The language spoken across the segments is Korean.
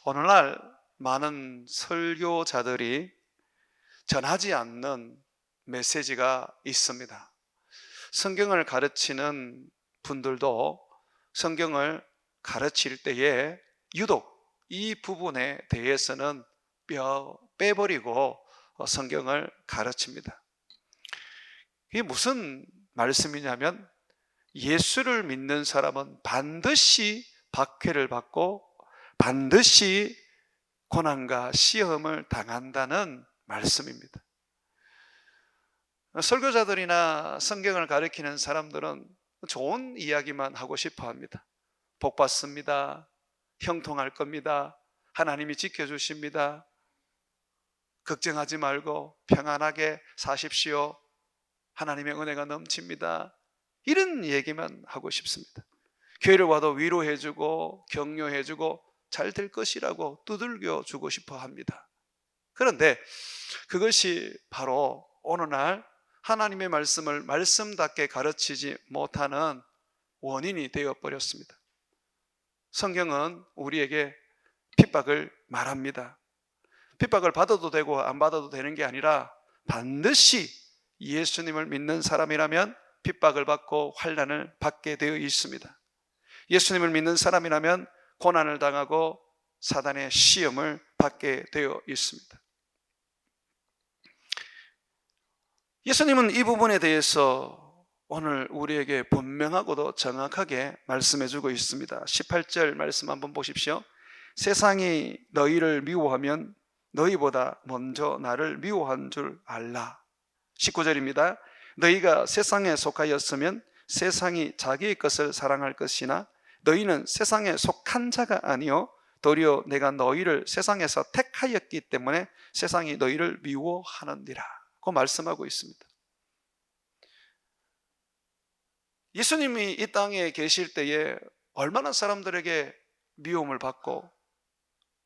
오늘날 많은 설교자들이 전하지 않는 메시지가 있습니다. 성경을 가르치는 분들도 성경을 가르칠 때에 유독 이 부분에 대해서는 빼버리고 성경을 가르칩니다. 이게 무슨 말씀이냐면, 예수를 믿는 사람은 반드시 박해를 받고 반드시 고난과 시험을 당한다는 말씀입니다. 설교자들이나 성경을 가르치는 사람들은 좋은 이야기만 하고 싶어 합니다. 복 받습니다. 형통할 겁니다. 하나님이 지켜주십니다. 걱정하지 말고 평안하게 사십시오. 하나님의 은혜가 넘칩니다. 이런 얘기만 하고 싶습니다. 교회를 와도 위로해주고 격려해주고 잘 될 것이라고 두들겨 주고 싶어 합니다. 그런데 그것이 바로 오늘날 하나님의 말씀을 말씀답게 가르치지 못하는 원인이 되어버렸습니다. 성경은 우리에게 핍박을 말합니다. 핍박을 받아도 되고 안 받아도 되는 게 아니라 반드시 예수님을 믿는 사람이라면 핍박을 받고 환난을 받게 되어 있습니다. 예수님을 믿는 사람이라면 고난을 당하고 사단의 시험을 받게 되어 있습니다. 예수님은 이 부분에 대해서 오늘 우리에게 분명하고도 정확하게 말씀해 주고 있습니다. 18절 말씀 한번 보십시오. 세상이 너희를 미워하면 너희보다 먼저 나를 미워한 줄 알라. 19절입니다. 너희가 세상에 속하였으면 세상이 자기의 것을 사랑할 것이나 너희는 세상에 속한 자가 아니요 도리어 내가 너희를 세상에서 택하였기 때문에 세상이 너희를 미워하느니라 고 말씀하고 있습니다. 예수님이 이 땅에 계실 때에 얼마나 사람들에게 미움을 받고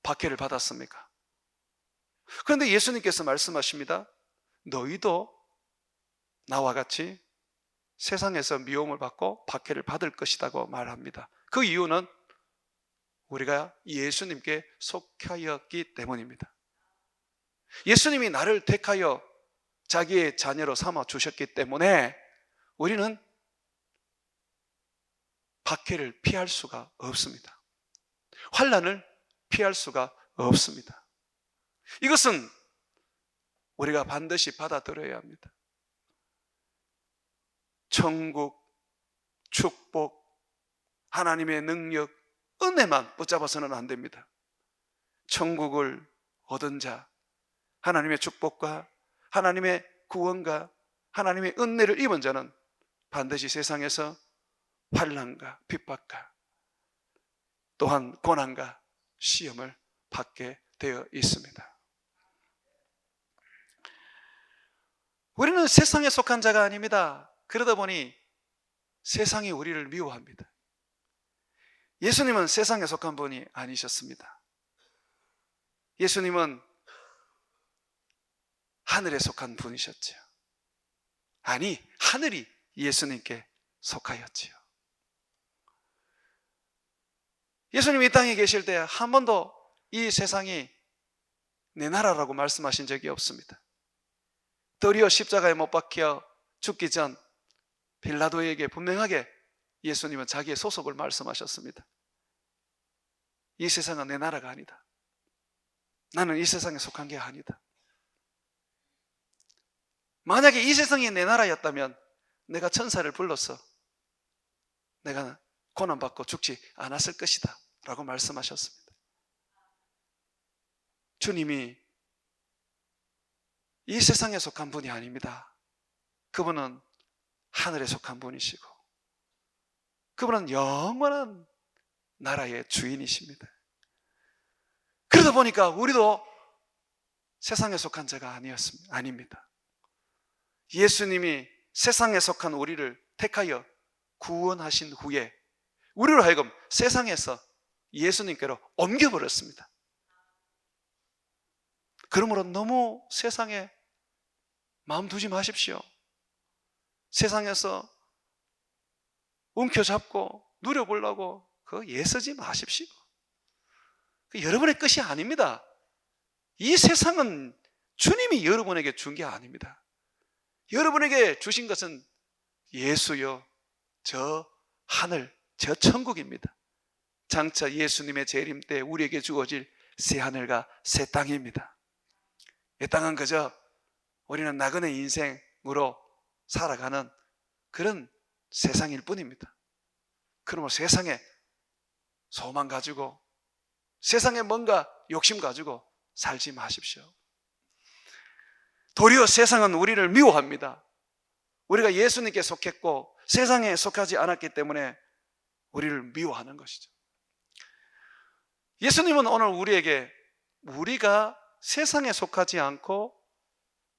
박해를 받았습니까? 그런데 예수님께서 말씀하십니다. 너희도 나와 같이 세상에서 미움을 받고 박해를 받을 것이라고 말합니다. 그 이유는 우리가 예수님께 속하였기 때문입니다. 예수님이 나를 택하여 자기의 자녀로 삼아 주셨기 때문에 우리는 박해를 피할 수가 없습니다. 환난을 피할 수가 없습니다. 이것은 우리가 반드시 받아들여야 합니다. 천국, 축복, 하나님의 능력, 은혜만 붙잡아서는 안 됩니다. 천국을 얻은 자, 하나님의 축복과 하나님의 구원과 하나님의 은혜를 입은 자는 반드시 세상에서 환난과 핍박과 또한 고난과 시험을 받게 되어 있습니다. 우리는 세상에 속한 자가 아닙니다. 그러다 보니 세상이 우리를 미워합니다. 예수님은 세상에 속한 분이 아니셨습니다. 예수님은 하늘에 속한 분이셨죠. 아니, 하늘이 예수님께 속하였지요. 예수님이 이 땅에 계실 때 한 번도 이 세상이 내 나라라고 말씀하신 적이 없습니다. 도리어 십자가에 못 박혀 죽기 전 빌라도에게 분명하게 예수님은 자기의 소속을 말씀하셨습니다. 이 세상은 내 나라가 아니다. 나는 이 세상에 속한 게 아니다. 만약에 이 세상이 내 나라였다면 내가 천사를 불러서 내가 고난받고 죽지 않았을 것이다 라고 말씀하셨습니다. 주님이 이 세상에 속한 분이 아닙니다. 그분은 하늘에 속한 분이시고 그분은 영원한 나라의 주인이십니다. 그러다 보니까 우리도 세상에 속한 자가 아닙니다. 예수님이 세상에 속한 우리를 택하여 구원하신 후에 우리로 하여금 세상에서 예수님께로 옮겨버렸습니다. 그러므로 너무 세상에 마음 두지 마십시오. 세상에서 움켜잡고 누려보려고 그거 애쓰지 마십시오. 여러분의 것이 아닙니다. 이 세상은 주님이 여러분에게 준 게 아닙니다. 여러분에게 주신 것은 예수요, 저 하늘, 저 천국입니다. 장차 예수님의 재림 때 우리에게 주어질 새 하늘과 새 땅입니다. 이 땅은 그저 우리는 나그네 인생으로 살아가는 그런 세상일 뿐입니다. 그러면 세상에 소망 가지고, 세상에 뭔가 욕심 가지고 살지 마십시오. 도리어 세상은 우리를 미워합니다. 우리가 예수님께 속했고 세상에 속하지 않았기 때문에 우리를 미워하는 것이죠. 예수님은 오늘 우리에게 우리가 세상에 속하지 않고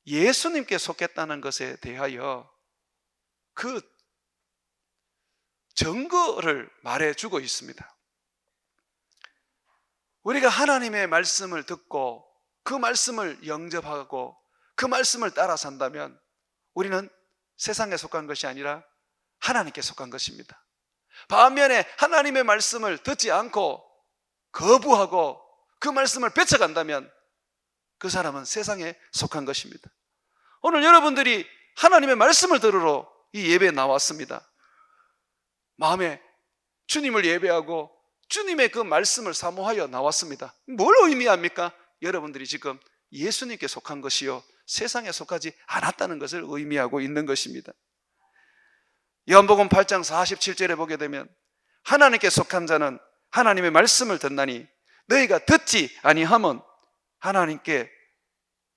예수님께 속했다는 것에 대하여 그 증거를 말해주고 있습니다. 우리가 하나님의 말씀을 듣고 그 말씀을 영접하고 그 말씀을 따라 산다면 우리는 세상에 속한 것이 아니라 하나님께 속한 것입니다. 반면에 하나님의 말씀을 듣지 않고 거부하고 그 말씀을 뺏어간다면 그 사람은 세상에 속한 것입니다. 오늘 여러분들이 하나님의 말씀을 들으러 이 예배에 나왔습니다. 마음에 주님을 예배하고 주님의 그 말씀을 사모하여 나왔습니다. 뭘 의미합니까? 여러분들이 지금 예수님께 속한 것이요 세상에 속하지 않았다는 것을 의미하고 있는 것입니다. 요한복음 8장 47절에 보게 되면 하나님께 속한 자는 하나님의 말씀을 듣나니 너희가 듣지 아니함은 하나님께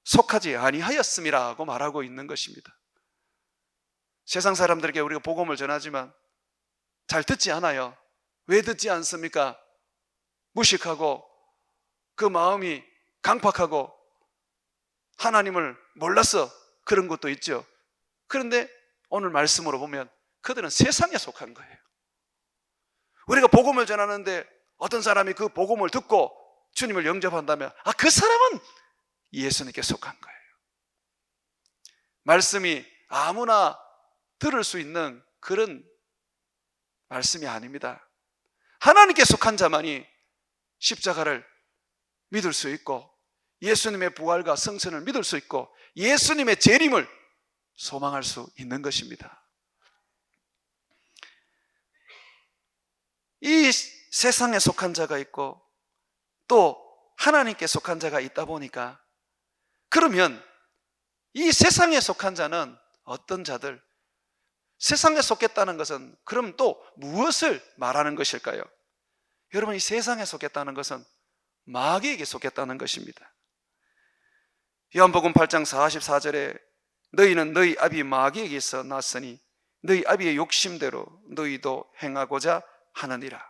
속하지 아니하였음이라고 말하고 있는 것입니다. 세상 사람들에게 우리가 복음을 전하지만 잘 듣지 않아요. 왜 듣지 않습니까? 무식하고 그 마음이 강팍하고 하나님을 몰라서 그런 것도 있죠. 그런데 오늘 말씀으로 보면 그들은 세상에 속한 거예요. 우리가 복음을 전하는데 어떤 사람이 그 복음을 듣고 주님을 영접한다면 그 사람은 예수님께 속한 거예요. 말씀이 아무나 들을 수 있는 그런 말씀이 아닙니다. 하나님께 속한 자만이 십자가를 믿을 수 있고 예수님의 부활과 성천을 믿을 수 있고 예수님의 재림을 소망할 수 있는 것입니다. 이 세상에 속한 자가 있고 또 하나님께 속한 자가 있다 보니까 그러면 이 세상에 속한 자는 어떤 자들, 세상에 속했다는 것은 그럼 또 무엇을 말하는 것일까요? 여러분, 이 세상에 속했다는 것은 마귀에게 속했다는 것입니다. 요한복음 8장 44절에 너희는 너희 아비 마귀에게서 났으니 너희 아비의 욕심대로 너희도 행하고자 하느니라.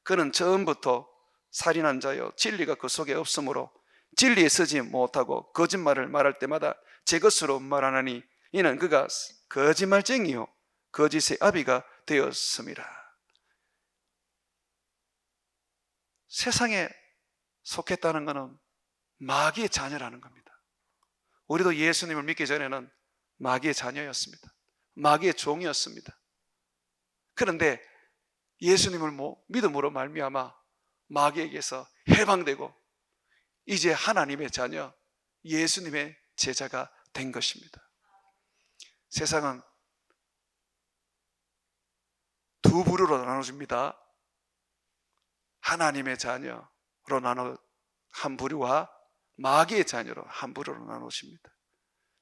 그는 처음부터 살인한 자요 진리가 그 속에 없으므로 진리에 서지 못하고 거짓말을 말할 때마다 제 것으로 말하나니 이는 그가 거짓말쟁이요 거짓의 아비가 되었음이라. 세상에 속했다는 것은 마귀의 자녀라는 겁니다. 우리도 예수님을 믿기 전에는 마귀의 자녀였습니다. 마귀의 종이었습니다. 그런데 예수님을 믿음으로 말미암아 마귀에게서 해방되고 이제 하나님의 자녀, 예수님의 제자가 된 것입니다. 세상은 두 부류로 나눠집니다. 하나님의 자녀로 나눠 한 부류와 마귀의 자녀로 한 부류로 나누십니다.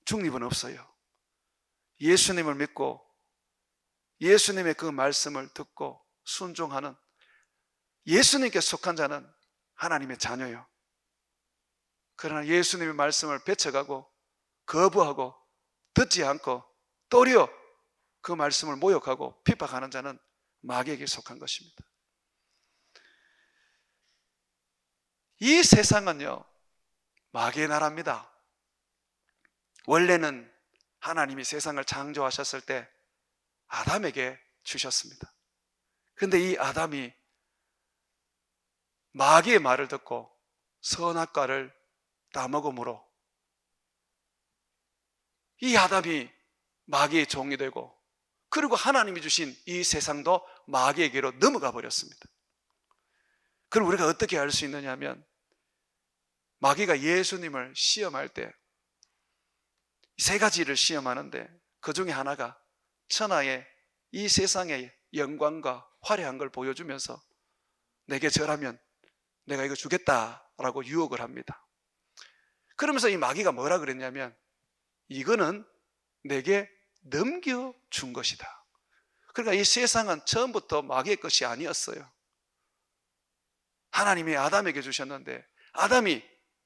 중립은 없어요. 예수님을 믿고 예수님의 그 말씀을 듣고 순종하는 예수님께 속한 자는 하나님의 자녀요. 그러나 예수님의 말씀을 뱉어가고 거부하고 듣지 않고 도리어 그 말씀을 모욕하고 핍박하는 자는 마귀에게 속한 것입니다. 이 세상은요 마귀의 나라입니다. 원래는 하나님이 세상을 창조하셨을 때 아담에게 주셨습니다. 그런데 이 아담이 마귀의 말을 듣고 선악과를 따먹음으로 이 아담이 마귀의 종이 되고 그리고 하나님이 주신 이 세상도 마귀에게로 넘어가 버렸습니다. 그럼 우리가 어떻게 알 수 있느냐 하면, 마귀가 예수님을 시험할 때 세 가지를 시험하는데, 그 중에 하나가 천하의 이 세상의 영광과 화려한 걸 보여주면서 내게 절하면 내가 이거 주겠다라고 유혹을 합니다. 그러면서 이 마귀가 뭐라 그랬냐면, 이거는 내게 넘겨준 것이다. 그러니까 이 세상은 처음부터 마귀의 것이 아니었어요. 하나님이 아담에게 주셨는데, 아담이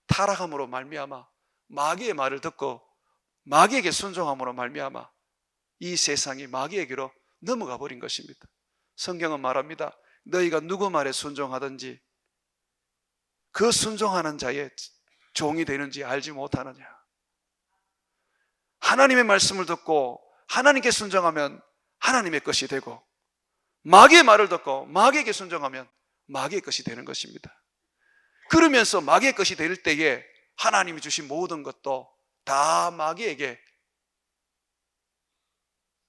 타락함으로 말미암아 마귀의 말을 듣고 마귀에게 순종함으로 말미암아 이 세상이 마귀에게로 넘어가 버린 것입니다. 성경은 말합니다. 너희가 누구 말에 순종하든지 그 순종하는 자의 종이 되는지 알지 못하느냐. 하나님의 말씀을 듣고 하나님께 순종하면 하나님의 것이 되고, 마귀의 말을 듣고 마귀에게 순종하면 마귀의 것이 되는 것입니다. 그러면서 마귀의 것이 될 때에 하나님이 주신 모든 것도 다 마귀에게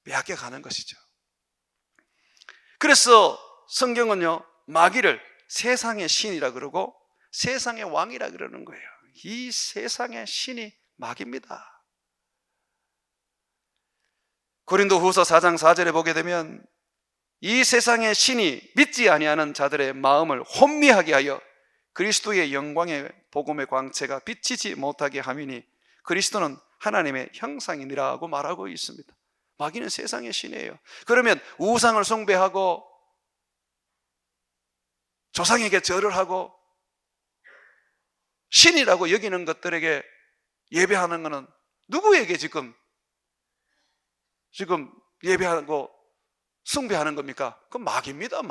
빼앗겨가는 것이죠. 그래서 성경은요, 마귀를 세상의 신이라 그러고 세상의 왕이라 그러는 거예요. 이 세상의 신이 마귀입니다. 고린도후서 4장 4절에 보게 되면, 이 세상의 신이 믿지 아니하는 자들의 마음을 혼미하게 하여 그리스도의 영광의 복음의 광채가 비치지 못하게 함이니 그리스도는 하나님의 형상이니라고 말하고 있습니다. 마귀는 세상의 신이에요. 그러면 우상을 숭배하고 조상에게 절을 하고 신이라고 여기는 것들에게 예배하는 것은 누구에게 지금 예배하고 숭배하는 겁니까? 그건 마귀입니다.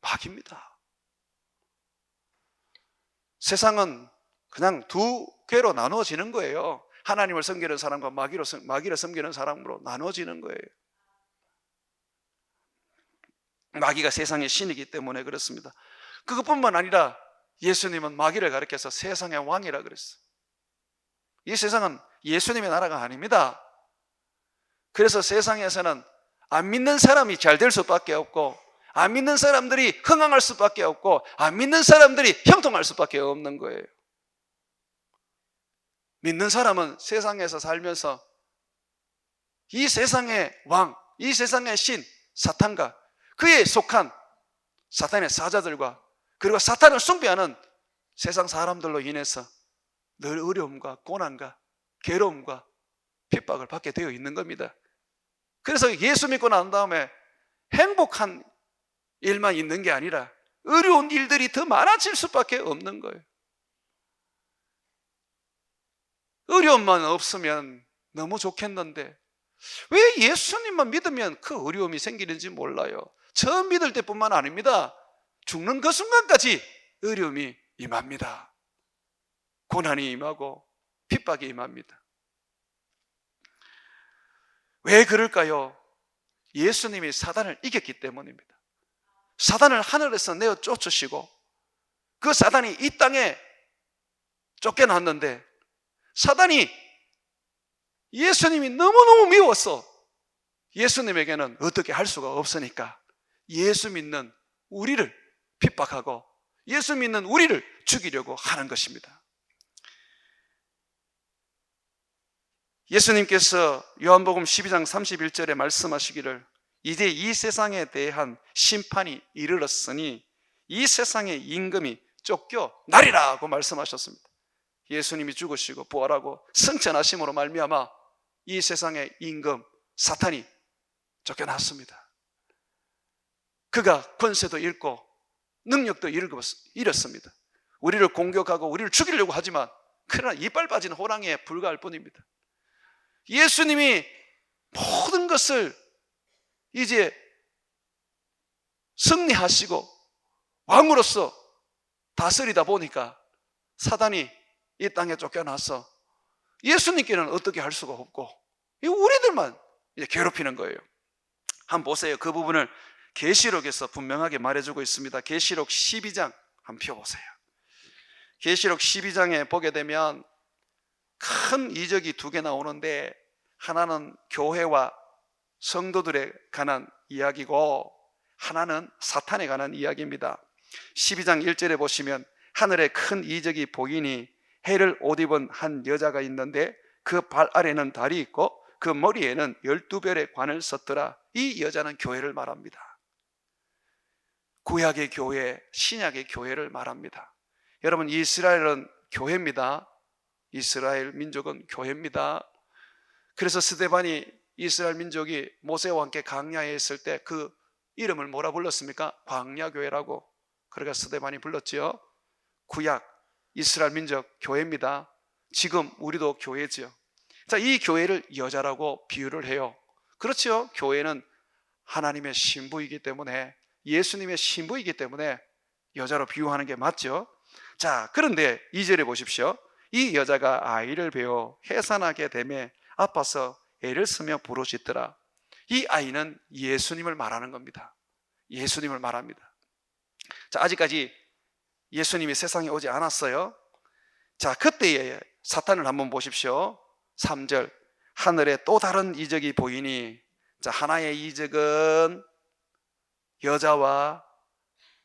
마귀입니다. 세상은 그냥 두 개로 나누어지는 거예요. 하나님을 섬기는 사람과 마귀를 섬기는 사람으로 나누어지는 거예요. 마귀가 세상의 신이기 때문에 그렇습니다. 그것뿐만 아니라 예수님은 마귀를 가리켜서 세상의 왕이라 그랬어요. 이 세상은 예수님의 나라가 아닙니다. 그래서 세상에서는 안 믿는 사람이 잘 될 수밖에 없고, 안 믿는 사람들이 흥황할 수밖에 없고, 안 믿는 사람들이 형통할 수밖에 없는 거예요. 믿는 사람은 세상에서 살면서 이 세상의 왕, 이 세상의 신, 사탄과 그에 속한 사탄의 사자들과 그리고 사탄을 숭배하는 세상 사람들로 인해서 늘 어려움과 고난과 괴로움과 핍박을 받게 되어 있는 겁니다. 그래서 예수 믿고 난 다음에 행복한 일만 있는 게 아니라 어려운 일들이 더 많아질 수밖에 없는 거예요. 어려움만 없으면 너무 좋겠는데 왜 예수님만 믿으면 그 어려움이 생기는지 몰라요. 처음 믿을 때뿐만 아닙니다. 죽는 그 순간까지 어려움이 임합니다. 고난이 임하고 핍박이 임합니다. 왜 그럴까요? 예수님이 사단을 이겼기 때문입니다. 사단을 하늘에서 내어 쫓으시고 그 사단이 이 땅에 쫓겨났는데, 사단이 예수님이 너무너무 미워서 예수님에게는 어떻게 할 수가 없으니까 예수 믿는 우리를 핍박하고 예수 믿는 우리를 죽이려고 하는 것입니다. 예수님께서 요한복음 12장 31절에 말씀하시기를 이제 이 세상에 대한 심판이 이르렀으니 이 세상의 임금이 쫓겨나리라고 말씀하셨습니다. 예수님이 죽으시고 부활하고 승천하심으로 말미암아 이 세상의 임금 사탄이 쫓겨났습니다. 그가 권세도 잃고 능력도 잃었습니다. 우리를 공격하고 우리를 죽이려고 하지만 그러나 이빨 빠진 호랑이에 불과할 뿐입니다. 예수님이 모든 것을 이제 승리하시고 왕으로서 다스리다 보니까 사단이 이 땅에 쫓겨나서 예수님께는 어떻게 할 수가 없고 우리들만 이제 괴롭히는 거예요. 한번 보세요. 그 부분을 계시록에서 분명하게 말해주고 있습니다. 계시록 12장 한번 펴보세요. 계시록 12장에 보게 되면 큰 이적이 두 개 나오는데, 하나는 교회와 성도들에 관한 이야기고 하나는 사탄에 관한 이야기입니다. 12장 1절에 보시면 하늘에 큰 이적이 보이니 해를 옷 입은 한 여자가 있는데 그 발 아래는 달이 있고 그 머리에는 12별의 관을 썼더라. 이 여자는 교회를 말합니다. 구약의 교회, 신약의 교회를 말합니다. 여러분, 이스라엘은 교회입니다. 이스라엘 민족은 교회입니다. 그래서 스데반이 이스라엘 민족이 모세와 함께 광야에 있을 때 그 이름을 뭐라 불렀습니까? 광야교회라고. 그러니까 스데반이 불렀지요. 구약 이스라엘 민족 교회입니다. 지금 우리도 교회지요. 자, 이 교회를 여자라고 비유를 해요. 그렇죠. 교회는 하나님의 신부이기 때문에, 예수님의 신부이기 때문에 여자로 비유하는 게 맞죠. 자, 그런데 2절에 보십시오. 이 여자가 아이를 베어 해산하게 되매 아파서 애를 쓰며 부르짖더라. 이 아이는 예수님을 말하는 겁니다. 예수님을 말합니다. 자, 아직까지 예수님이 세상에 오지 않았어요. 자, 그때의 사탄을 한번 보십시오. 3절, 하늘에 또 다른 이적이 보이니, 자, 하나의 이적은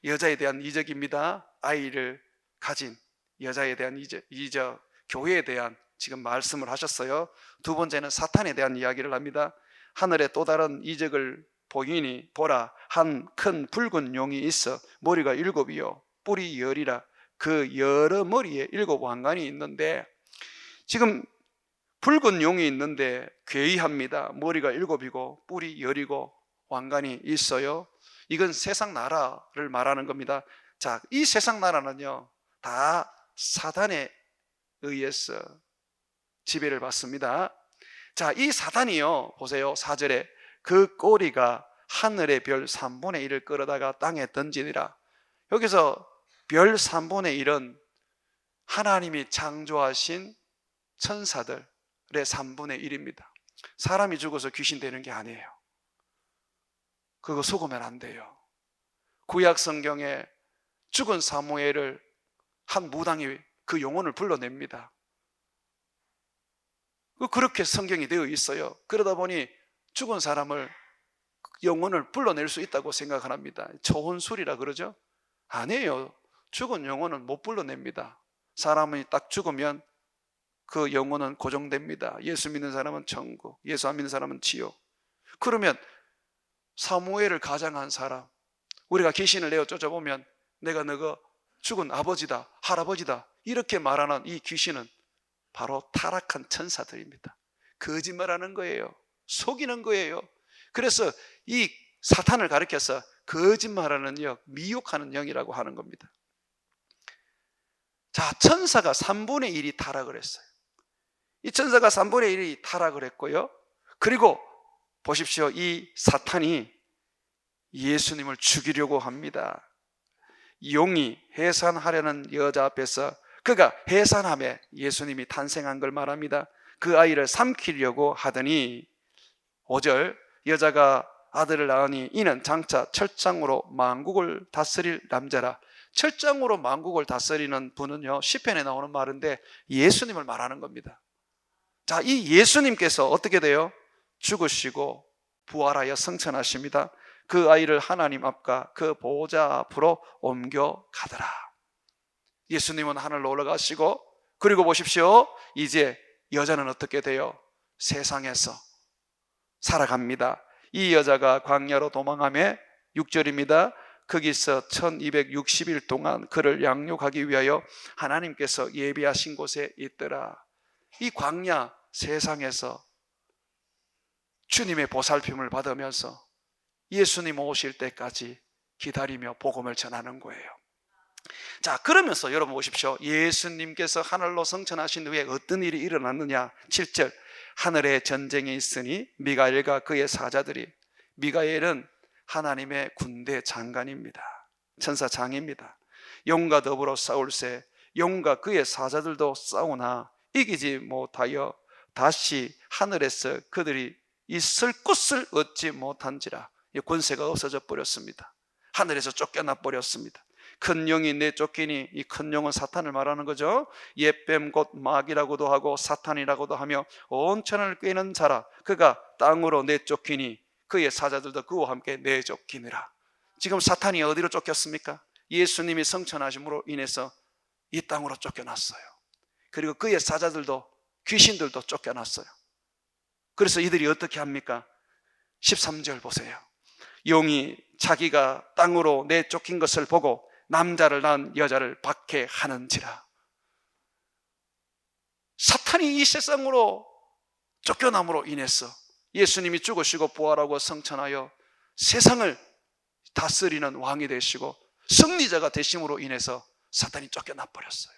여자에 대한 이적입니다. 아이를 가진 여자에 대한 이적, 교회에 대한 지금 말씀을 하셨어요. 두 번째는 사탄에 대한 이야기를 합니다. 하늘에 또 다른 이적을 보이니 보라, 한 큰 붉은 용이 있어 머리가 7이요 뿔이 10이라. 그 여러 머리에 7 왕관이 있는데, 지금 붉은 용이 있는데 괴이합니다. 머리가 7이고 뿔이 10이고 왕관이 있어요. 이건 세상 나라를 말하는 겁니다. 자, 이 세상 나라는요 다 사단에 의해서 지배를 받습니다. 자, 이 사단이요, 보세요. 4절에 그 꼬리가 하늘의 별 3분의 1을 끌어다가 땅에 던지니라. 여기서 별 3분의 1은 하나님이 창조하신 천사들의 3분의 1입니다. 사람이 죽어서 귀신 되는 게 아니에요. 그거 속으면 안 돼요. 구약 성경에 죽은 사무엘을 한 무당이 그 영혼을 불러냅니다. 그렇게 성경이 되어 있어요. 그러다 보니 죽은 사람을, 영혼을 불러낼 수 있다고 생각을 합니다. 초혼술이라 그러죠? 아니에요. 죽은 영혼은 못 불러냅니다. 사람이 딱 죽으면 그 영혼은 고정됩니다. 예수 믿는 사람은 천국, 예수 안 믿는 사람은 지옥. 그러면 사무엘을 가장한 사람, 우리가 귀신을 내어 쫓아보면 내가 너가 죽은 아버지다, 할아버지다 이렇게 말하는 이 귀신은 바로 타락한 천사들입니다. 거짓말하는 거예요. 속이는 거예요. 그래서 이 사탄을 가리켜서 거짓말하는 영, 미혹하는 영이라고 하는 겁니다. 자, 천사가 3분의 1이 타락을 했어요. 이 천사가 3분의 1이 타락을 했고요. 그리고 보십시오. 이 사탄이 예수님을 죽이려고 합니다. 용이 해산하려는 여자 앞에서 그가 해산함에 예수님이 탄생한 걸 말합니다. 그 아이를 삼키려고 하더니 5절, 여자가 아들을 낳으니 이는 장차 철장으로 만국을 다스릴 남자라. 철장으로 만국을 다스리는 분은요, 시편에 나오는 말인데 예수님을 말하는 겁니다. 자, 이 예수님께서 어떻게 돼요? 죽으시고 부활하여 승천하십니다. 그 아이를 하나님 앞과 그 보호자 앞으로 옮겨가더라. 예수님은 하늘로 올라가시고, 그리고 보십시오. 이제 여자는 어떻게 돼요? 세상에서 살아갑니다. 이 여자가 광야로 도망하며 6절입니다. 거기서 1260일 동안 그를 양육하기 위하여 하나님께서 예비하신 곳에 있더라. 이 광야 세상에서 주님의 보살핌을 받으면서 예수님 오실 때까지 기다리며 복음을 전하는 거예요. 자, 그러면서 여러분 보십시오. 예수님께서 하늘로 승천하신 후에 어떤 일이 일어났느냐. 7절, 하늘에 전쟁이 있으니 미가엘과 그의 사자들이, 미가엘은 하나님의 군대 장관입니다. 천사장입니다. 영과 더불어 싸울새 영과 그의 사자들도 싸우나 이기지 못하여 다시 하늘에서 그들이 있을 곳을 얻지 못한지라. 권세가 없어져 버렸습니다. 하늘에서 쫓겨나 버렸습니다. 큰 영이 내쫓기니, 이 큰 영은 사탄을 말하는 거죠. 옛뱀 곧 마귀라고도 하고 사탄이라고도 하며 온 천을 꿰는 자라. 그가 땅으로 내쫓기니 그의 사자들도 그와 함께 내쫓기느라. 지금 사탄이 어디로 쫓겼습니까? 예수님이 성천하심으로 인해서 이 땅으로 쫓겨났어요. 그리고 그의 사자들도, 귀신들도 쫓겨났어요. 그래서 이들이 어떻게 합니까? 13절 보세요. 용이 자기가 땅으로 내쫓긴 것을 보고 남자를 낳은 여자를 박해하는지라. 사탄이 이 세상으로 쫓겨남으로 인해서 예수님이 죽으시고 부활하고 성천하여 세상을 다스리는 왕이 되시고 승리자가 되심으로 인해서 사탄이 쫓겨나 버렸어요.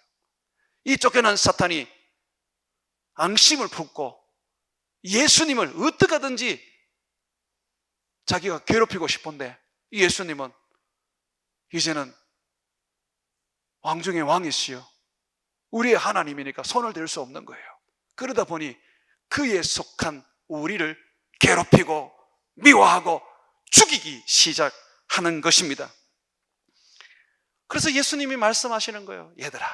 이 쫓겨난 사탄이 앙심을 품고 예수님을 어떻게 하든지 자기가 괴롭히고 싶은데, 예수님은 이제는 왕 중의 왕이시여 우리의 하나님이니까 손을 댈 수 없는 거예요. 그러다 보니 그에 속한 우리를 괴롭히고 미워하고 죽이기 시작하는 것입니다. 그래서 예수님이 말씀하시는 거예요. 얘들아,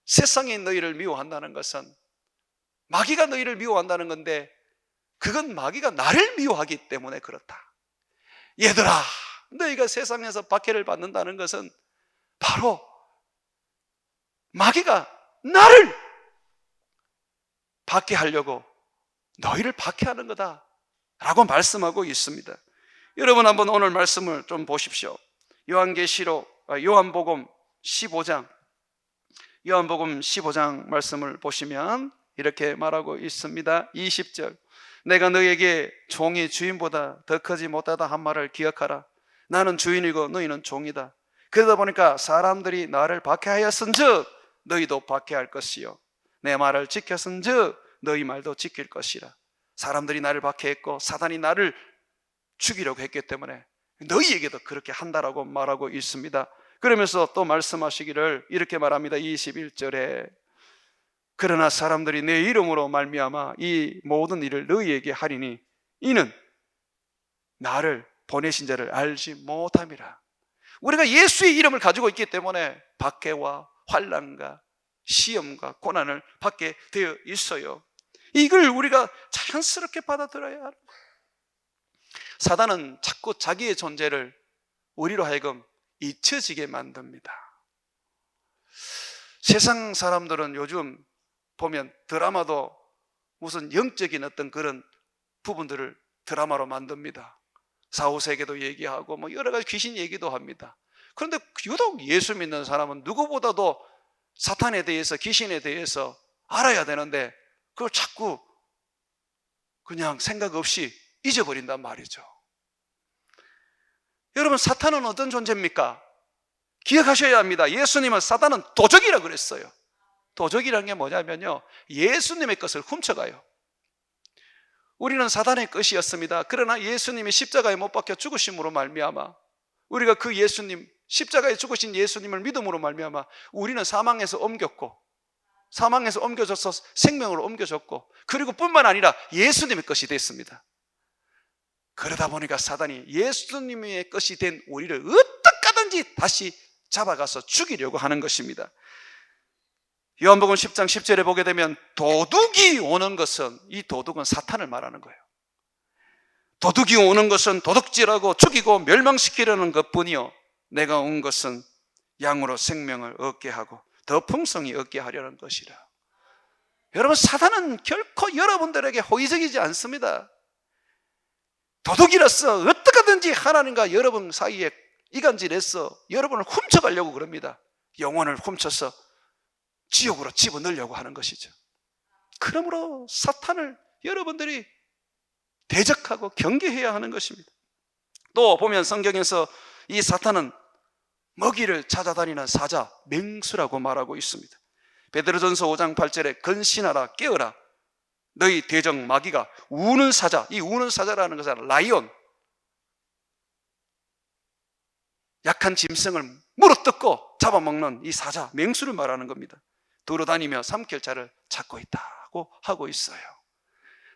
세상이 너희를 미워한다는 것은 마귀가 너희를 미워한다는 건데, 그건 마귀가 나를 미워하기 때문에 그렇다. 얘들아, 너희가 세상에서 박해를 받는다는 것은 바로 마귀가 나를 박해하려고 너희를 박해하는 거다 라고 말씀하고 있습니다. 여러분 한번 오늘 말씀을 좀 보십시오. 요한복음 15장 말씀을 보시면 이렇게 말하고 있습니다. 20절, 내가 너에게 종이 주인보다 더 크지 못하다 한 말을 기억하라. 나는 주인이고 너희는 종이다. 그러다 보니까 사람들이 나를 박해하였은즉 너희도 박해할 것이요, 내 말을 지켰은즉 너희 말도 지킬 것이라. 사람들이 나를 박해했고 사단이 나를 죽이려고 했기 때문에 너희에게도 그렇게 한다라고 말하고 있습니다. 그러면서 또 말씀하시기를 이렇게 말합니다. 21절에 그러나 사람들이 내 이름으로 말미암아 이 모든 일을 너희에게 하리니 이는 나를 보내신 자를 알지 못함이라. 우리가 예수의 이름을 가지고 있기 때문에 박해와 환난과 시험과 고난을 받게 되어 있어요. 이걸 우리가 자연스럽게 받아들여야 하는 거예요. 사단은 자꾸 자기의 존재를 우리로 하여금 잊혀지게 만듭니다. 세상 사람들은 요즘 보면 드라마도 무슨 영적인 어떤 그런 부분들을 드라마로 만듭니다. 사후세계도 얘기하고 뭐 여러 가지 귀신 얘기도 합니다. 그런데 유독 예수 믿는 사람은 누구보다도 사탄에 대해서, 귀신에 대해서 알아야 되는데 그걸 자꾸 그냥 생각 없이 잊어버린단 말이죠. 여러분, 사탄은 어떤 존재입니까? 기억하셔야 합니다. 예수님은 사탄은 도적이라고 그랬어요. 도적이라는 게 뭐냐면요, 예수님의 것을 훔쳐가요. 우리는 사단의 것이었습니다. 그러나 예수님이 십자가에 못 박혀 죽으심으로 말미암아 우리가 그 예수님, 십자가에 죽으신 예수님을 믿음으로 말미암아 우리는 사망에서 옮겼고, 사망에서 옮겨져서 생명으로 옮겨졌고, 그리고 뿐만 아니라 예수님의 것이 됐습니다. 그러다 보니까 사단이 예수님의 것이 된 우리를 어떻게 하든지 다시 잡아가서 죽이려고 하는 것입니다. 요한복음 10장 10절에 보게 되면 도둑이 오는 것은, 이 도둑은 사탄을 말하는 거예요. 도둑이 오는 것은 도둑질하고 죽이고 멸망시키려는 것뿐이요, 내가 온 것은 양으로 생명을 얻게 하고 더 풍성히 얻게 하려는 것이라. 여러분, 사단은 결코 여러분들에게 호의적이지 않습니다. 도둑이라서 어떻게 하든지 하나님과 여러분 사이에 이간질해서 여러분을 훔쳐가려고 그럽니다. 영혼을 훔쳐서 지옥으로 집어넣으려고 하는 것이죠. 그러므로 사탄을 여러분들이 대적하고 경계해야 하는 것입니다. 또 보면 성경에서 이 사탄은 먹이를 찾아다니는 사자, 맹수라고 말하고 있습니다. 베드로전서 5장 8절에 근신하라, 깨어라, 너희 대적 마귀가 우는 사자, 이 우는 사자라는 것은 라이온, 약한 짐승을 물어뜯고 잡아먹는 이 사자, 맹수를 말하는 겁니다. 돌아다니며 삼킬 자를 찾고 있다고 하고 있어요.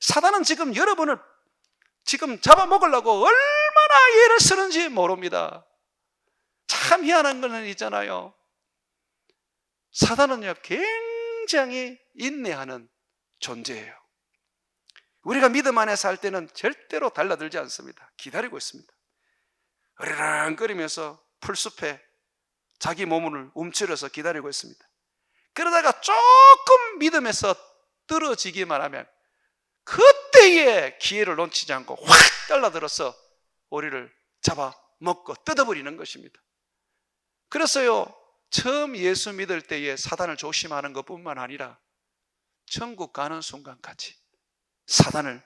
사단은 지금 여러분을 지금 잡아먹으려고 얼마나 애를 쓰는지 모릅니다. 참 희한한 거는 있잖아요, 사단은요 굉장히 인내하는 존재예요. 우리가 믿음 안에 살 때는 절대로 달라들지 않습니다. 기다리고 있습니다. 으르렁거리면서 풀숲에 자기 몸을 움츠려서 기다리고 있습니다. 그러다가 조금 믿음에서 떨어지기만 하면 그때의 기회를 놓치지 않고 확 달라들어서 우리를 잡아먹고 뜯어버리는 것입니다. 그래서요, 처음 예수 믿을 때에 사단을 조심하는 것뿐만 아니라 천국 가는 순간까지 사단을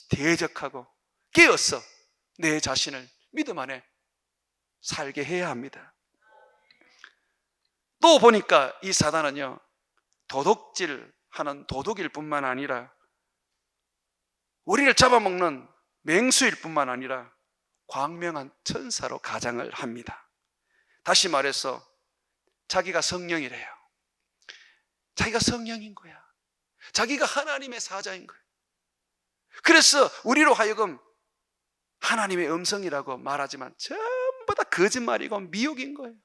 대적하고 깨어서 내 자신을 믿음 안에 살게 해야 합니다. 또 보니까 이 사단은요, 도둑질하는 도둑일 뿐만 아니라 우리를 잡아먹는 맹수일 뿐만 아니라 광명한 천사로 가장을 합니다. 다시 말해서 자기가 성령이래요. 자기가 성령인 거야. 자기가 하나님의 사자인 거예요. 그래서 우리로 하여금 하나님의 음성이라고 말하지만 전부 다 거짓말이고 미혹인 거예요.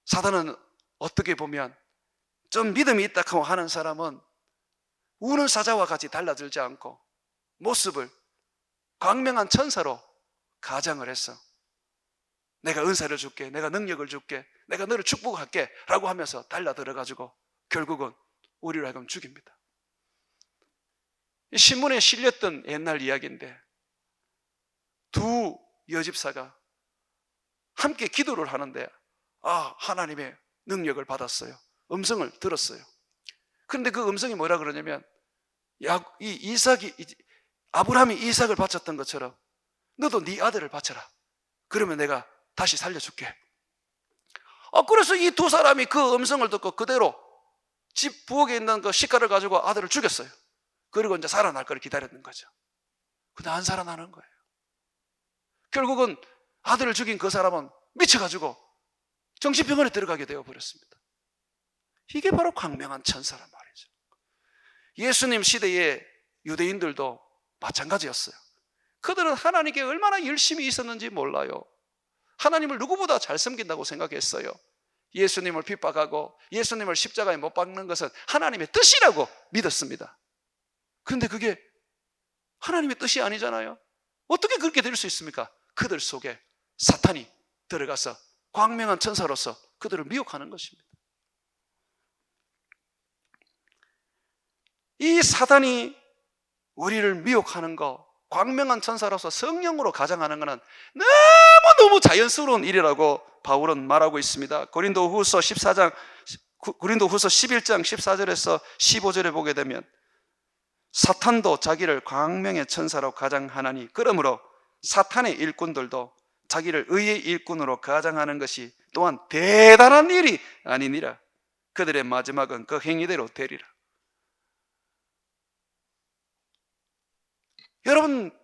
사단은 어떻게 보면 좀 믿음이 있다 하고 하는 사람은 우는 사자와 같이 달라들지 않고 모습을 광명한 천사로 가장을 해서 내가 은사를 줄게, 내가 능력을 줄게, 내가 너를 축복할게 라고 하면서 달라들어가지고 결국은 우리를 하여금 죽입니다. 신문에 실렸던 옛날 이야기인데 두 여집사가 함께 기도를 하는데 하나님의 능력을 받았어요. 음성을 들었어요. 그런데 그 음성이 뭐라 그러냐면 아브라함이 이삭을 바쳤던 것처럼 너도 네 아들을 바쳐라. 그러면 내가 다시 살려줄게. 그래서 이 두 사람이 그 음성을 듣고 그대로 집 부엌에 있는 그 식가를 가지고 아들을 죽였어요. 그리고 이제 살아날 걸 기다렸는 거죠. 근데 안 살아나는 거예요. 결국은 아들을 죽인 그 사람은 미쳐가지고 정신병원에 들어가게 되어버렸습니다. 이게 바로 광명한 천사란 말이죠. 예수님 시대의 유대인들도 마찬가지였어요. 그들은 하나님께 얼마나 열심히 있었는지 몰라요. 하나님을 누구보다 잘 섬긴다고 생각했어요. 예수님을 핍박하고 예수님을 십자가에 못 박는 것은 하나님의 뜻이라고 믿었습니다. 그런데 그게 하나님의 뜻이 아니잖아요. 어떻게 그렇게 될 수 있습니까? 그들 속에 사탄이 들어가서 광명한 천사로서 그들을 미혹하는 것입니다. 이 사단이 우리를 미혹하는 거, 광명한 천사로서 성령으로 가장하는 것은 너무너무 자연스러운 일이라고 바울은 말하고 있습니다. 고린도후서 11장 14절에서 15절에 보게 되면 사탄도 자기를 광명의 천사로 가장하나니 그러므로 사탄의 일꾼들도 자기를 의의 일꾼으로 가장하는 것이 또한 대단한 일이 아니니라. 그들의 마지막은 그 행위대로 되리라. 여러분,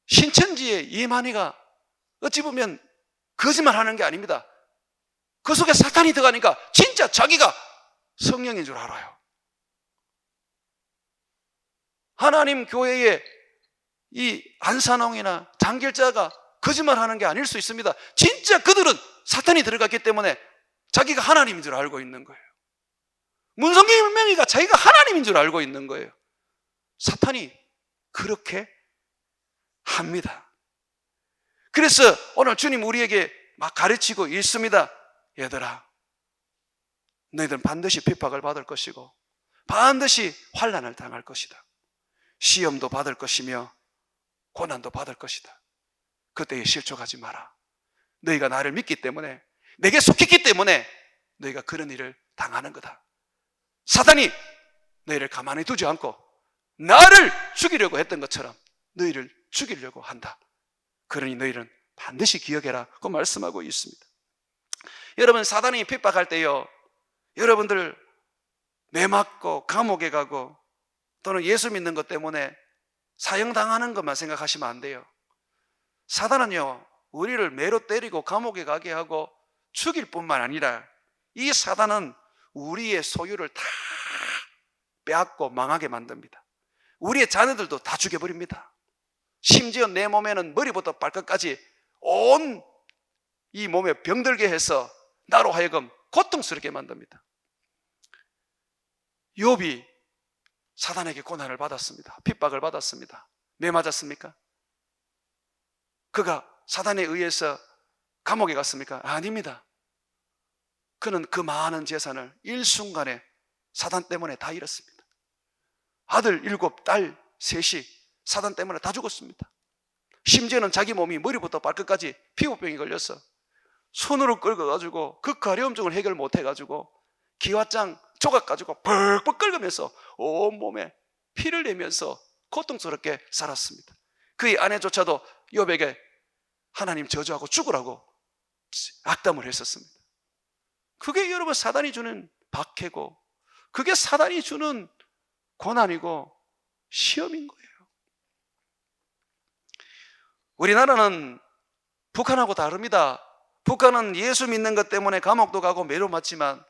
신천지의 이만희가 어찌 보면 거짓말하는 게 아닙니다. 그 속에 사탄이 들어가니까 진짜 자기가 성령인 줄 알아요. 하나님 교회에 이 안산홍이나 장길자가 거짓말하는 게 아닐 수 있습니다. 진짜 그들은 사탄이 들어갔기 때문에 자기가 하나님인 줄 알고 있는 거예요. 문성경명이가 자기가 하나님인 줄 알고 있는 거예요. 사탄이 그렇게 합니다. 그래서 오늘 주님 우리에게 막 가르치고 있습니다. 얘들아, 너희들은 반드시 핍박을 받을 것이고 반드시 환난을 당할 것이다. 시험도 받을 것이며 고난도 받을 것이다. 그때에 실족하지 마라. 너희가 나를 믿기 때문에, 내게 속했기 때문에 너희가 그런 일을 당하는 거다. 사단이 너희를 가만히 두지 않고 나를 죽이려고 했던 것처럼 너희를 죽이려고 한다. 그러니 너희는 반드시 기억해라. 그 말씀하고 있습니다. 여러분, 사단이 핍박할 때요, 여러분들 매맞고 감옥에 가고 또는 예수 믿는 것 때문에 사형당하는 것만 생각하시면 안 돼요. 사단은요, 우리를 매로 때리고 감옥에 가게 하고 죽일 뿐만 아니라 이 사단은 우리의 소유를 다 빼앗고 망하게 만듭니다. 우리의 자녀들도 다 죽여버립니다. 심지어 내 몸에는 머리부터 발끝까지 온 이 몸에 병들게 해서 나로 하여금 고통스럽게 만듭니다. 욥이 사단에게 고난을 받았습니다. 핍박을 받았습니다. 왜 맞았습니까? 그가 사단에 의해서 감옥에 갔습니까? 아닙니다. 그는 그 많은 재산을 일순간에 사단 때문에 다 잃었습니다. 아들 7, 딸 3이 사단 때문에 다 죽었습니다. 심지어는 자기 몸이 머리부터 발끝까지 피부병이 걸려서 손으로 긁어가지고 그 가려움증을 해결 못해가지고 기와장 조각 가지고 펄펄 끓으면서 온몸에 피를 내면서 고통스럽게 살았습니다. 그의 아내조차도 욥에게 하나님 저주하고 죽으라고 악담을 했었습니다. 그게 여러분 사단이 주는 박해고, 그게 사단이 주는 고난이고 시험인 거예요. 우리나라는 북한하고 다릅니다. 북한은 예수 믿는 것 때문에 감옥도 가고 매로 맞지만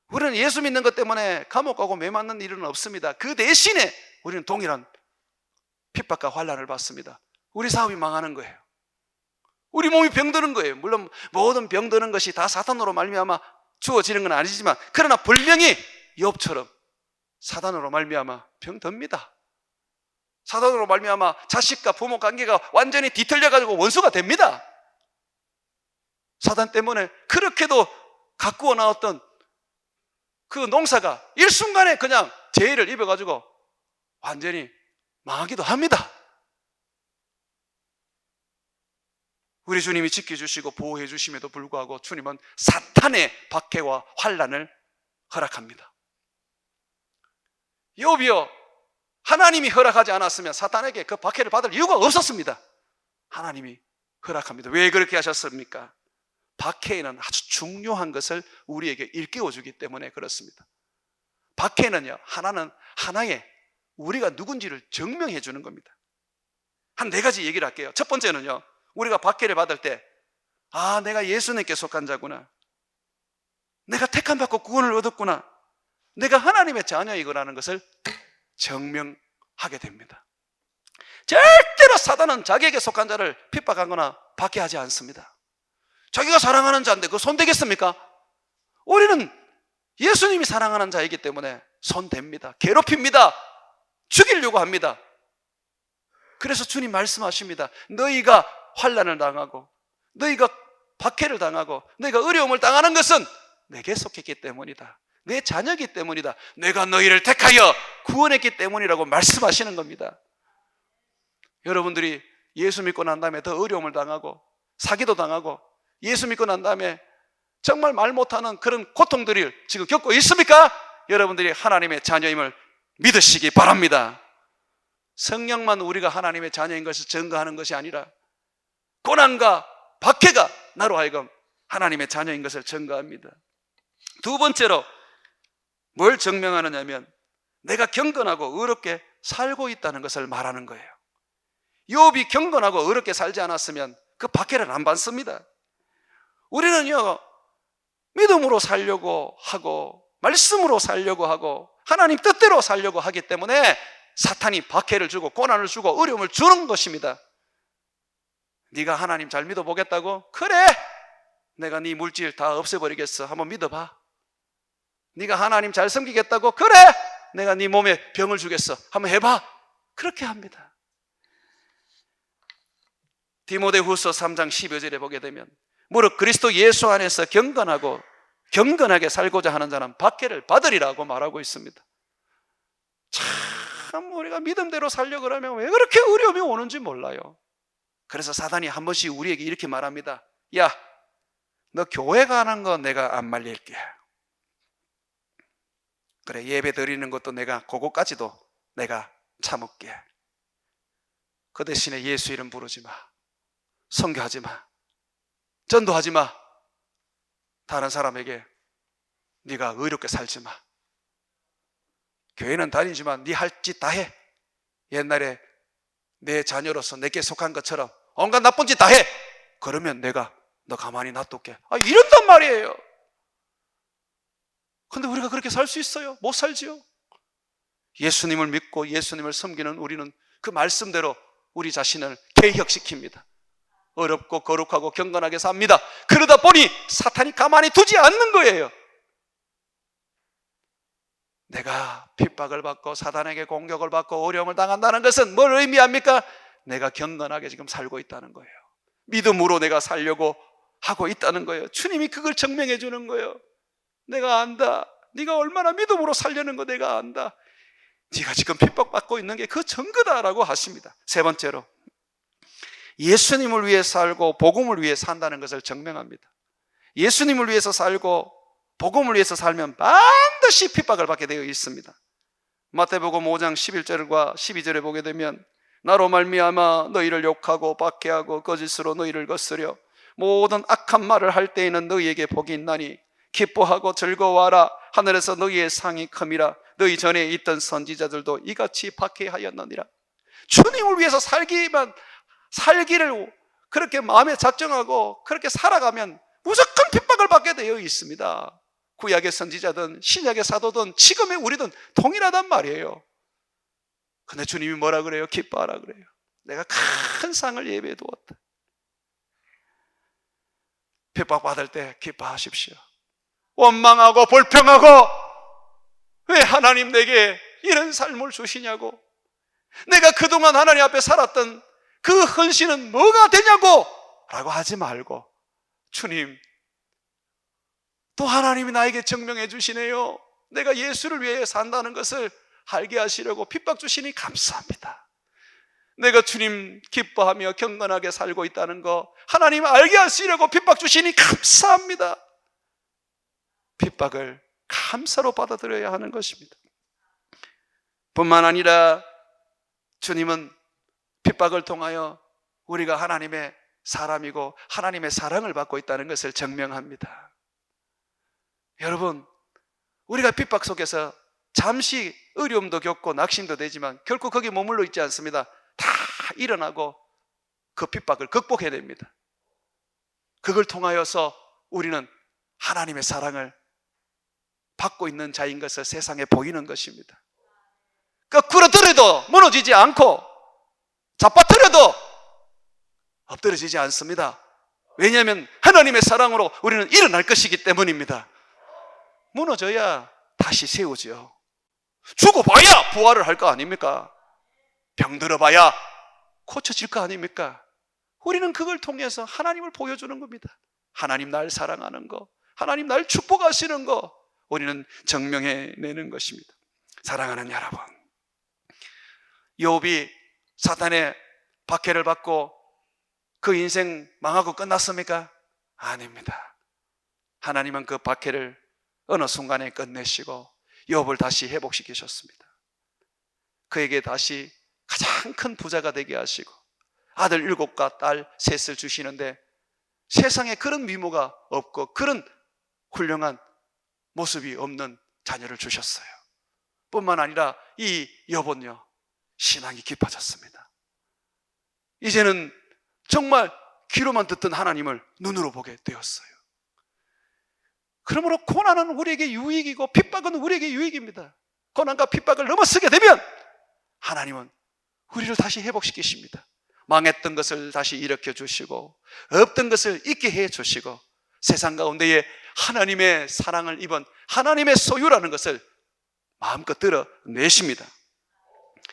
우리는 예수 믿는 것 때문에 감옥 가고 매 맞는 일은 없습니다. 그 대신에 우리는 동일한 핍박과 환난을 받습니다. 우리 사업이 망하는 거예요. 우리 몸이 병드는 거예요. 물론 모든 병드는 것이 다 사탄으로 말미암아 주어지는 건 아니지만, 그러나 분명히 욥처럼 사단으로 말미암아 병듭니다. 사단으로 말미암아 자식과 부모 관계가 완전히 뒤틀려가지고 원수가 됩니다. 사단 때문에 그렇게도 가꾸어 나왔던 그 농사가 일순간에 그냥 재해를 입어가지고 완전히 망하기도 합니다. 우리 주님이 지켜주시고 보호해 주심에도 불구하고 주님은 사탄의 박해와 환난을 허락합니다. 욥이요, 하나님이 허락하지 않았으면 사탄에게 그 박해를 받을 이유가 없었습니다. 하나님이 허락합니다. 왜 그렇게 하셨습니까? 박해에는 아주 중요한 것을 우리에게 일깨워주기 때문에 그렇습니다. 박해는요, 하나의 우리가 누군지를 증명해 주는 겁니다. 한 4가지 얘기를 할게요. 첫 번째는요, 우리가 박해를 받을 때, 아, 내가 예수님께 속한 자구나, 내가 택함받고 구원을 얻었구나, 내가 하나님의 자녀이구나라는 것을 증명하게 됩니다. 절대로 사단은 자기에게 속한 자를 핍박하거나 박해하지 않습니다. 자기가 사랑하는 자인데 그거 손대겠습니까? 우리는 예수님이 사랑하는 자이기 때문에 손댑니다. 괴롭힙니다. 죽이려고 합니다. 그래서 주님 말씀하십니다. 너희가 환난을 당하고 너희가 박해를 당하고 너희가 어려움을 당하는 것은 내게 속했기 때문이다. 내 자녀이기 때문이다. 내가 너희를 택하여 구원했기 때문이라고 말씀하시는 겁니다. 여러분들이 예수 믿고 난 다음에 더 어려움을 당하고 사기도 당하고 예수 믿고 난 다음에 정말 말 못하는 그런 고통들을 지금 겪고 있습니까? 여러분들이 하나님의 자녀임을 믿으시기 바랍니다. 성령만 우리가 하나님의 자녀인 것을 증거하는 것이 아니라 고난과 박해가 나로 하여금 하나님의 자녀인 것을 증거합니다. 두 번째로 뭘 증명하느냐면 내가 경건하고 의롭게 살고 있다는 것을 말하는 거예요. 욥이 경건하고 의롭게 살지 않았으면 그 박해를 안 받습니다. 우리는요, 믿음으로 살려고 하고 말씀으로 살려고 하고 하나님 뜻대로 살려고 하기 때문에 사탄이 박해를 주고 고난을 주고 어려움을 주는 것입니다. 네가 하나님 잘 믿어보겠다고? 그래, 내가 네 물질 다 없애버리겠어. 한번 믿어봐. 네가 하나님 잘 섬기겠다고? 그래, 내가 네 몸에 병을 주겠어. 한번 해봐. 그렇게 합니다. 디모데후서 3장 12절에 보게 되면 무릇 그리스도 예수 안에서 경건하게 살고자 하는 자는 박해를 받으리라고 말하고 있습니다. 참 우리가 믿음대로 살려고 하면 왜 그렇게 어려움이 오는지 몰라요. 그래서 사단이 한 번씩 우리에게 이렇게 말합니다. 야, 너 교회 가는 거 내가 안 말릴게. 그래, 예배 드리는 것도 내가 그거까지도 내가 참을게. 그 대신에 예수 이름 부르지 마. 선교하지 마. 전도하지 마. 다른 사람에게 네가 의롭게 살지 마. 교회는 다니지만 네 할 짓 다 해. 옛날에 내 자녀로서 내게 속한 것처럼 온갖 나쁜 짓 다 해. 그러면 내가 너 가만히 놔둘게. 이런단 말이에요. 근데 우리가 그렇게 살 수 있어요? 못 살지요. 예수님을 믿고 예수님을 섬기는 우리는 그 말씀대로 우리 자신을 개혁시킵니다. 어렵고 거룩하고 경건하게 삽니다. 그러다 보니 사탄이 가만히 두지 않는 거예요. 내가 핍박을 받고 사단에게 공격을 받고 어려움을 당한다는 것은 뭘 의미합니까? 내가 경건하게 지금 살고 있다는 거예요. 믿음으로 내가 살려고 하고 있다는 거예요. 주님이 그걸 증명해 주는 거예요. 내가 안다. 네가 얼마나 믿음으로 살려는 거 내가 안다. 네가 지금 핍박받고 있는 게 그 증거다라고 하십니다. 세 번째로, 예수님을 위해 살고 복음을 위해 산다는 것을 증명합니다. 예수님을 위해서 살고 복음을 위해서 살면 반드시 핍박을 받게 되어 있습니다. 마태복음 5장 11절과 12절에 보게 되면 나로 말미암아 너희를 욕하고 박해하고 거짓으로 너희를 거스려 모든 악한 말을 할 때에는 너희에게 복이 있나니 기뻐하고 즐거워하라. 하늘에서 너희의 상이 큼이라. 너희 전에 있던 선지자들도 이같이 박해하였느니라. 주님을 위해서 살기를 그렇게 마음에 작정하고 그렇게 살아가면 무조건 핍박을 받게 되어 있습니다. 구약의 선지자든 신약의 사도든 지금의 우리든 동일하단 말이에요. 근데 주님이 뭐라 그래요? 기뻐하라 그래요. 내가 큰 상을 예비해 두었다. 핍박받을 때 기뻐하십시오. 원망하고 불평하고 왜 하나님 내게 이런 삶을 주시냐고, 내가 그동안 하나님 앞에 살았던 그 헌신은 뭐가 되냐고 라고 하지 말고, 주님 또 하나님이 나에게 증명해 주시네요. 내가 예수를 위해 산다는 것을 알게 하시려고 핍박 주시니 감사합니다. 내가 주님 기뻐하며 경건하게 살고 있다는 거 하나님 알게 하시려고 핍박 주시니 감사합니다. 핍박을 감사로 받아들여야 하는 것입니다. 뿐만 아니라 주님은 핍박을 통하여 우리가 하나님의 사람이고 하나님의 사랑을 받고 있다는 것을 증명합니다. 여러분, 우리가 핍박 속에서 잠시 어려움도 겪고 낙심도 되지만 결코 거기 머물러 있지 않습니다. 다 일어나고 그 핍박을 극복해야 됩니다. 그걸 통하여서 우리는 하나님의 사랑을 받고 있는 자인 것을 세상에 보이는 것입니다. 거꾸로 들어도 무너지지 않고 잡아뜨려도 엎드려지지 않습니다. 왜냐하면 하나님의 사랑으로 우리는 일어날 것이기 때문입니다. 무너져야 다시 세우죠. 죽어봐야 부활을 할 거 아닙니까? 병들어봐야 고쳐질 거 아닙니까? 우리는 그걸 통해서 하나님을 보여주는 겁니다. 하나님 날 사랑하는 거, 하나님 날 축복하시는 거 우리는 증명해내는 것입니다. 사랑하는 여러분, 욥이 사탄의 박해를 받고 그 인생 망하고 끝났습니까? 아닙니다. 하나님은 그 박해를 어느 순간에 끝내시고 욥을 다시 회복시키셨습니다. 그에게 다시 가장 큰 부자가 되게 하시고 아들 7과 딸 3을 주시는데 세상에 그런 미모가 없고 그런 훌륭한 모습이 없는 자녀를 주셨어요. 뿐만 아니라 이 욥은요, 신앙이 깊어졌습니다. 이제는 정말 귀로만 듣던 하나님을 눈으로 보게 되었어요. 그러므로 고난은 우리에게 유익이고 핍박은 우리에게 유익입니다. 고난과 핍박을 넘어서게 되면 하나님은 우리를 다시 회복시키십니다. 망했던 것을 다시 일으켜 주시고 없던 것을 있게 해 주시고 세상 가운데에 하나님의 사랑을 입은 하나님의 소유라는 것을 마음껏 드러내십니다.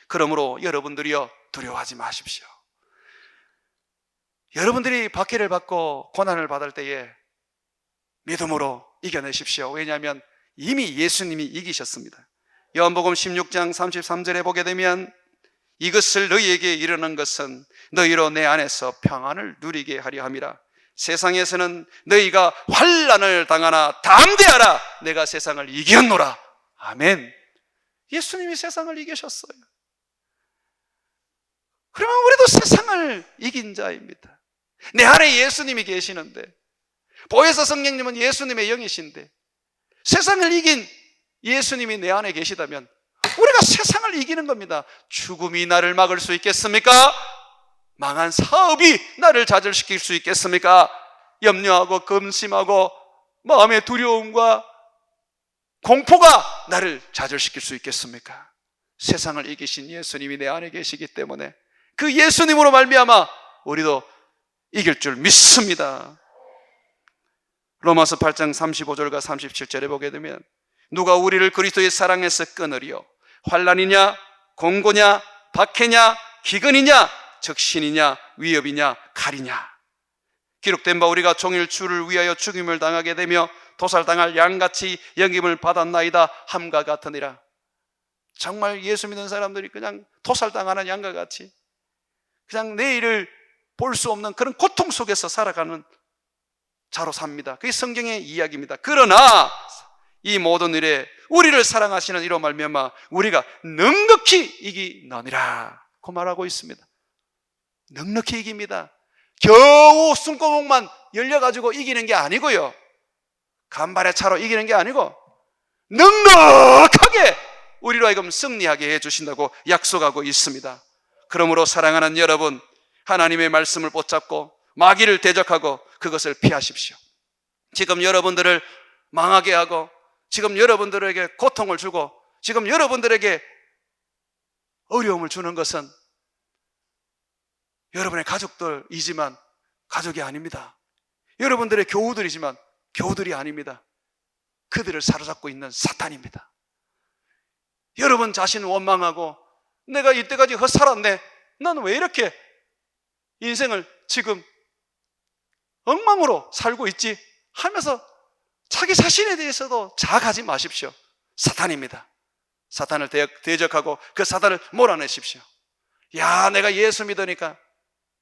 그러므로 여러분들이요, 두려워하지 마십시오. 여러분들이 박해를 받고 고난을 받을 때에 믿음으로 이겨내십시오. 왜냐하면 이미 예수님이 이기셨습니다. 요한복음 16장 33절에 보게 되면 이것을 너희에게 이르는 것은 너희로 내 안에서 평안을 누리게 하려 함이라. 세상에서는 너희가 환난을 당하나 담대하라. 내가 세상을 이겼노라. 아멘. 예수님이 세상을 이기셨어요. 그러면 우리도 세상을 이긴 자입니다. 내 안에 예수님이 계시는데, 보혜사 성령님은 예수님의 영이신데 세상을 이긴 예수님이 내 안에 계시다면 우리가 세상을 이기는 겁니다. 죽음이 나를 막을 수 있겠습니까? 망한 사업이 나를 좌절시킬 수 있겠습니까? 염려하고 근심하고 마음의 두려움과 공포가 나를 좌절시킬 수 있겠습니까? 세상을 이기신 예수님이 내 안에 계시기 때문에 그 예수님으로 말미암아 우리도 이길 줄 믿습니다. 로마서 8장 35절과 37절에 보게 되면 누가 우리를 그리스도의 사랑에서 끊으리요? 환난이냐 공고냐 박해냐 기근이냐 적신이냐 위협이냐 칼이냐. 기록된 바 우리가 종일 주를 위하여 죽임을 당하게 되며 도살당할 양같이 여김을 받았나이다 함과 같으니라. 정말 예수 믿는 사람들이 그냥 도살당하는 양과 같이 그냥 내일을 볼 수 없는 그런 고통 속에서 살아가는 자로 삽니다. 그게 성경의 이야기입니다. 그러나 이 모든 일에 우리를 사랑하시는 이로 말미암아 우리가 넉넉히 이기느니라 그 말하고 있습니다. 넉넉히 이깁니다. 겨우 숨구멍만 열려가지고 이기는 게 아니고요, 간발의 차로 이기는 게 아니고 넉넉하게 우리로 하여금 승리하게 해주신다고 약속하고 있습니다. 그러므로 사랑하는 여러분, 하나님의 말씀을 붙잡고 마귀를 대적하고 그것을 피하십시오. 지금 여러분들을 망하게 하고 지금 여러분들에게 고통을 주고 지금 여러분들에게 어려움을 주는 것은 여러분의 가족들이지만 가족이 아닙니다. 여러분들의 교우들이지만 교우들이 아닙니다. 그들을 사로잡고 있는 사탄입니다. 여러분 자신 원망하고 내가 이때까지 헛살았네, 나는 왜 이렇게 인생을 지금 엉망으로 살고 있지 하면서 자기 자신에 대해서도 자학하지 마십시오. 사탄입니다. 사탄을 대적하고 그 사탄을 몰아내십시오. 야, 내가 예수 믿으니까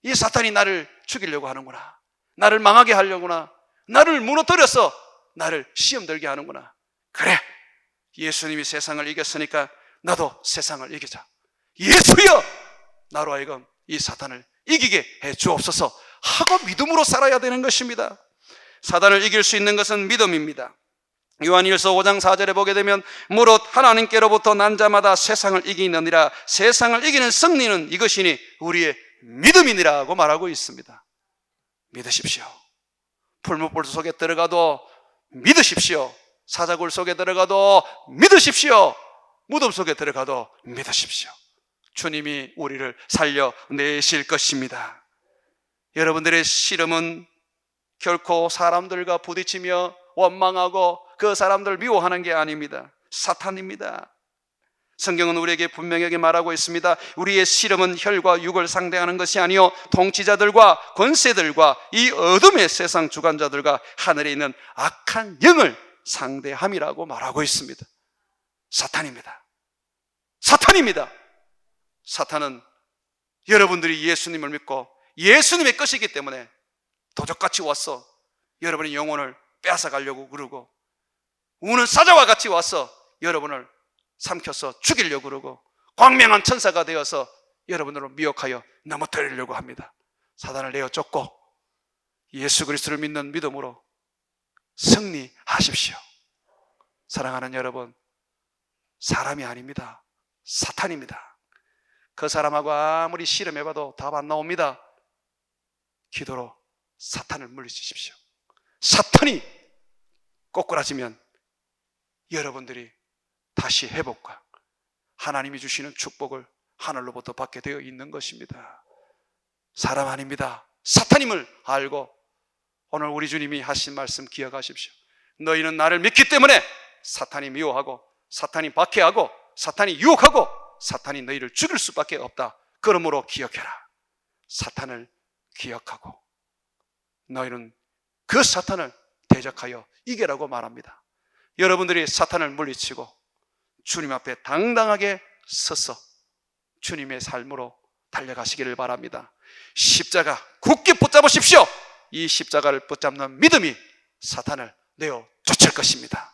이 사탄이 나를 죽이려고 하는구나, 나를 망하게 하려구나, 나를 무너뜨려서 나를 시험 들게 하는구나. 그래, 예수님이 세상을 이겼으니까 나도 세상을 이기자. 예수여, 나로 하여금 이 사탄을 이기게 해 주옵소서 하고 믿음으로 살아야 되는 것입니다. 사단을 이길 수 있는 것은 믿음입니다. 요한일서 5장 4절에 보게 되면 무릇 하나님께로부터 난 자마다 세상을 이기느니라. 세상을 이기는 승리는 이것이니 우리의 믿음이니라고 말하고 있습니다. 믿으십시오. 풀무불 속에 들어가도 믿으십시오. 사자굴 속에 들어가도 믿으십시오. 무덤 속에 들어가도 믿으십시오. 주님이 우리를 살려내실 것입니다. 여러분들의 시름은 결코 사람들과 부딪히며 원망하고 그 사람들을 미워하는 게 아닙니다. 사탄입니다. 성경은 우리에게 분명하게 말하고 있습니다. 우리의 시름은 혈과 육을 상대하는 것이 아니요 통치자들과 권세들과 이 어둠의 세상 주관자들과 하늘에 있는 악한 영을 상대함이라고 말하고 있습니다. 사탄입니다. 사탄입니다. 사탄은 여러분들이 예수님을 믿고 예수님의 것이기 때문에 도적같이 와서 여러분의 영혼을 빼앗아가려고 그러고, 우는 사자와 같이 와서 여러분을 삼켜서 죽이려고 그러고, 광명한 천사가 되어서 여러분을 미혹하여 넘어뜨리려고 합니다. 사단을 내어 쫓고 예수 그리스도를 믿는 믿음으로 승리하십시오. 사랑하는 여러분, 사람이 아닙니다. 사탄입니다. 그 사람하고 아무리 실험해봐도 답 안 나옵니다. 기도로 사탄을 물리치십시오. 사탄이 꼬꾸라지면 여러분들이 다시 회복과 하나님이 주시는 축복을 하늘로부터 받게 되어 있는 것입니다. 사람 아닙니다. 사탄임을 알고 오늘 우리 주님이 하신 말씀 기억하십시오. 너희는 나를 믿기 때문에 사탄이 미워하고 사탄이 박해하고 사탄이 유혹하고 사탄이 너희를 죽일 수밖에 없다. 그러므로 기억해라. 사탄을 기억하고 너희는 그 사탄을 대적하여 이겨라고 말합니다. 여러분들이 사탄을 물리치고 주님 앞에 당당하게 서서 주님의 삶으로 달려가시기를 바랍니다. 십자가 굳게 붙잡으십시오. 이 십자가를 붙잡는 믿음이 사탄을 내어 쫓을 것입니다.